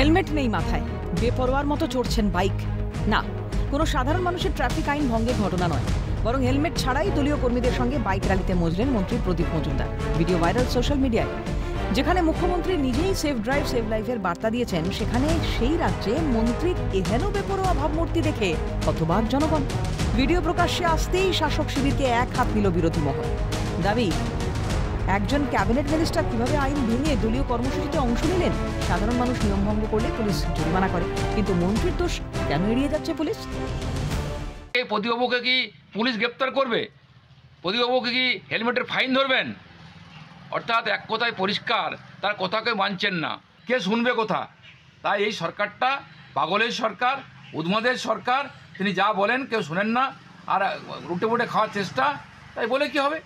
Helmet নেই মাথায়, বেপরোয়ার মতো চড়ছেন বাইক। না, কোনো সাধারণ মানুষের ট্রাফিক আইন ভঙ্গের ঘটনা নয়, বরং হেলমেট ছাড়াই দলীয় কর্মীদের সঙ্গে বাইক র্যালিতে মজলেন মন্ত্রী প্রদীপ মজুমদার। ভিডিও ভাইরাল সোশ্যাল মিডিয়ায়। যেখানে মুখ্যমন্ত্রী নিজেই সেফ ড্রাইভ সেভ লাইফের বার্তা দিয়েছেন, সেখানে সেই রাজ্যে মন্ত্রীর এহেন বেপরোয়া ভাবমূর্তি দেখে হতবাক জনগণ। ভিডিও প্রকাশ্যে আসতেই শাসক শিবিরকে এক হাত নিল বিরোধী মহল। দাবি, একজন ক্যাবিনেট মিনিস্টার কিভাবে আইন ভেঙে দলীয় কর্মসূচিতে অংশ নিলেন? সাধারণ মানুষ নিয়ম ভঙ্গ করলে পুলিশ জরিমানা করে, কিন্তু মন্ত্রীর দোষ কেন এড়িয়ে যাচ্ছে পুলিশ? এই প্রদীপবাবুকে কি পুলিশ গ্রেপ্তার করবে? প্রদীপবাবুকে কি হেলমেটের ফাইন ধরবেন? অর্থাৎ এক কথায় পরিষ্কার, তার কথা কেউ মানছেন না, কে শুনবে কথা? তাই এই সরকারটা পাগলের সরকার, উন্মাদের সরকার। তিনি যা বলেন কেউ শোনেন না, আর রুটে বুটে খাওয়ার চেষ্টা। তাই বলে কি হবে?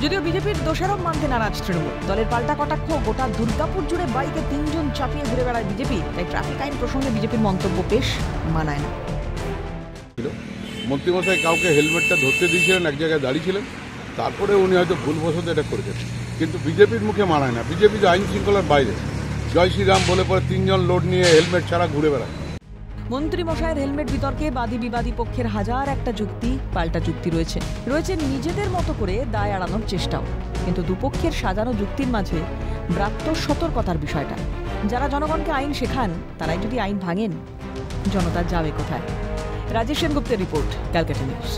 যদিও বিজেপির দোষারোপ মানতে নারাজ তৃণমূল। দলের পাল্টা কটাক্ষ, গোটা দুর্গাপুর জুড়ে বাইকে 3 জন চাপিয়ে ঘুরে বেড়ায় বিজেপি। তাই ট্রাফিক আইন প্রসঙ্গে বিজেপির মন্তব্য বেশ মানায় না। মন্ত্রীমশাই কাউকে হেলমেটটা ধরতে দিয়েছিলেন, এক জায়গায় দাঁড়িয়েছিলেন, তারপরে উনি হয়তো ভুলবশত এটা করেছেন, কিন্তু বিজেপির মুখে মানায় না। বিজেপি তো আইন শৃঙ্খলার বাইরে। জয় শ্রীরাম বলে পরে 3 জন লোড নিয়ে হেলমেট ছাড়া ঘুরে বেড়ায়। মন্ত্রী মশাইয়ের হেলমেট বিতর্কে বাদী বিবাদী পক্ষের হাজার একটা যুক্তি, পাল্টা যুক্তি রয়েছে নিজেদের মতো করে দায় এড়ানোর চেষ্টাও। কিন্তু দুপক্ষের সাজানো যুক্তির মাঝে ব্রাত্য সতর্কতার বিষয়টা। যারা জনগণকে আইন শেখান, তারাই যদি আইন ভাঙেন, জনতা যাবে কোথায়? রাজেশ সেনগুপ্তের রিপোর্ট, ক্যালকাটা নিউজ।